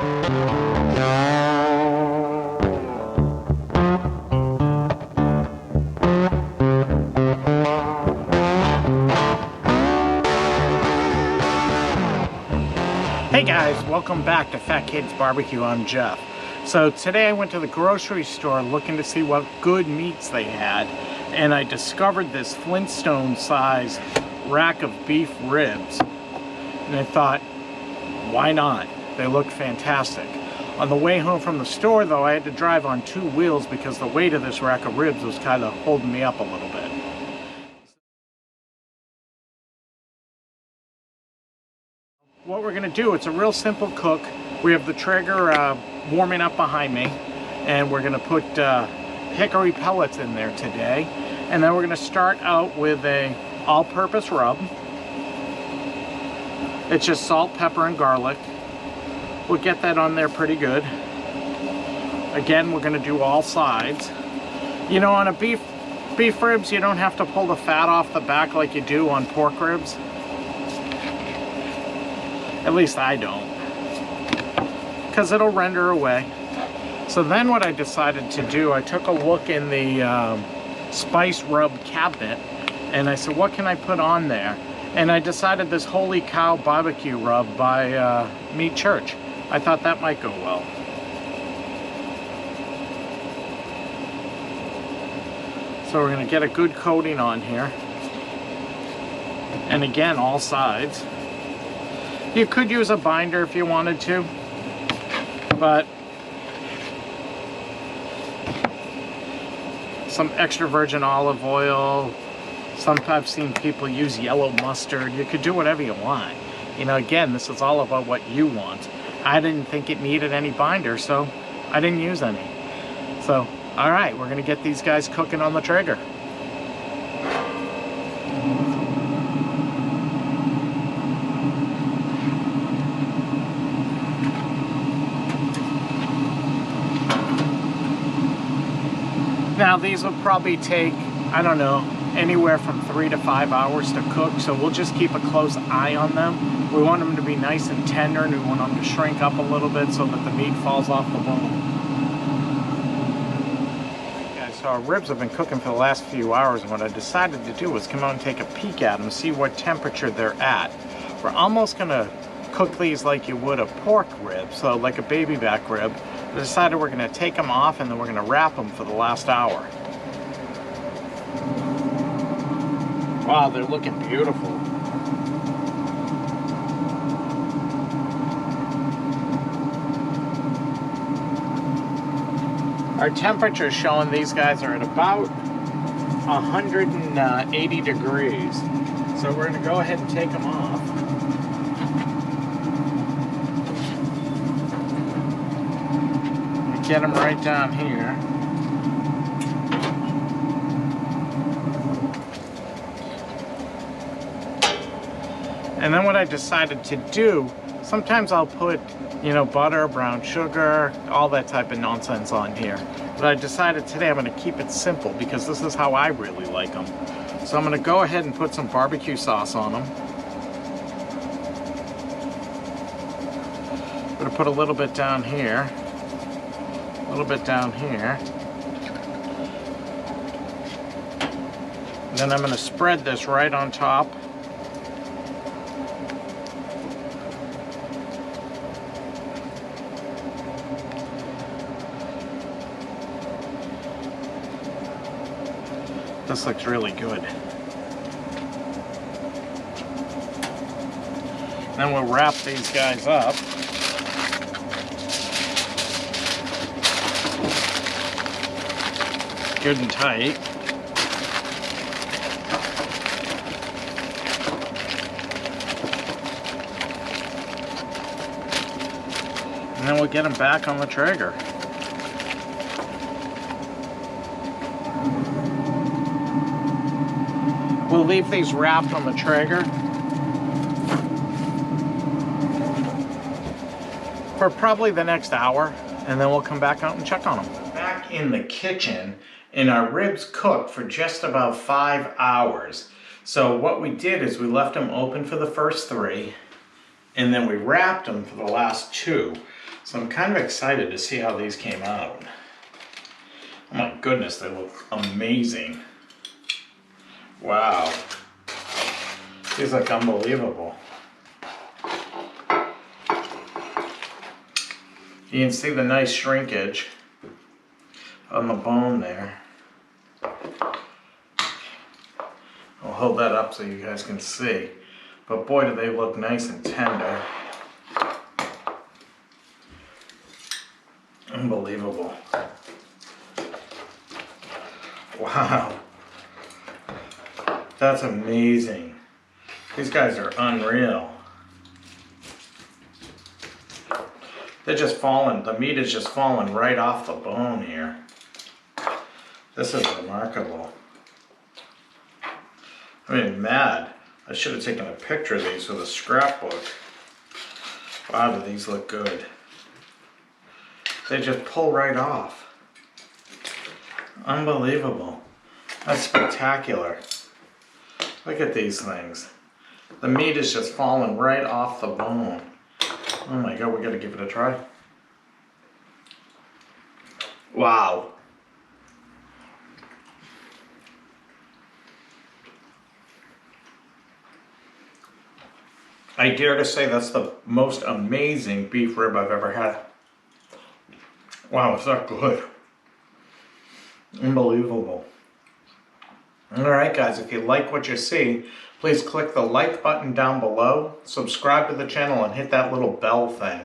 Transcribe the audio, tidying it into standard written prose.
Hey guys, welcome back to Fat Kids Barbecue. I'm Jeff. So today I went to the grocery store looking to see what good meats they had, and I discovered this Flintstone size rack of beef ribs, and I thought, why not? They look fantastic. On the way home from the store though, I had to drive on 2 wheels because the weight of this rack of ribs was kind of holding me up a little bit. What we're going to do, it's a real simple cook. We have the Traeger warming up behind me, and we're going to put hickory pellets in there today. And then we're going to start out with a all-purpose rub. It's just salt, pepper, and garlic. We'll get that on there pretty good. Again, we're going to do all sides. You know, on a beef ribs, you don't have to pull the fat off the back like you do on pork ribs. At least I don't, because it'll render away. So then what I decided to do, I took a look in the spice rub cabinet, and I said, what can I put on there? And I decided this Holy Cow barbecue rub by Meat Church. I thought that might go well. So we're going to get a good coating on here. And again, all sides. You could use a binder if you wanted to, but some extra virgin olive oil. Sometimes I've seen people use yellow mustard. You could do whatever you want. You know, again, this is all about what you want. I didn't think it needed any binder, so I didn't use any. So, all right, we're gonna get these guys cooking on the Traeger. Now these will probably take, I don't know, anywhere from 3 to 5 hours to cook, so we'll just keep a close eye on them. We want them to be nice and tender, and we want them to shrink up a little bit so that the meat falls off the bone. Guys, so our ribs have been cooking for the last few hours, and what I decided to do was come out and take a peek at them, see what temperature they're at. We're almost gonna cook these like you would a pork rib, so like a baby back rib. I decided we're going to take them off and then we're going to wrap them for the last hour. Wow, they're looking beautiful. Our temperature is showing these guys are at about 180 degrees. So we're going to go ahead and take them off. Get them right down here. And then what I decided to do, sometimes I'll put, you know, butter, brown sugar, all that type of nonsense on here. But I decided today I'm going to keep it simple because this is how I really like them. So I'm going to go ahead and put some barbecue sauce on them. I'm going to put a little bit down here. A little bit down here. And then I'm going to spread this right on top. This looks really good. Then we'll wrap these guys up. Good and tight. And then we'll get them back on the Traeger. We'll leave these wrapped on the Traeger for probably the next hour, and then we'll come back out and check on them. Back in the kitchen, and our ribs cooked for just about 5 hours. So what we did is we left them open for the first 3, and then we wrapped them for the last 2. So I'm kind of excited to see how these came out. Oh my goodness, they look amazing. Wow. These look unbelievable. You can see the nice shrinkage on the bone there. I'll hold that up so you guys can see. But boy, do they look nice and tender. Unbelievable. Wow. That's amazing. These guys are unreal. They're just falling, the meat is just falling right off the bone here. This is remarkable. I mean, mad. I should have taken a picture of these with a scrapbook. Wow, do these look good. They just pull right off. Unbelievable. That's spectacular. Look at these things. The meat is just falling right off the bone. Oh my God, we gotta give it a try. Wow. I dare to say that's the most amazing beef rib I've ever had. Wow, is that good? Unbelievable. Alright guys, if you like what you see, please click the like button down below, subscribe to the channel, and hit that little bell thing.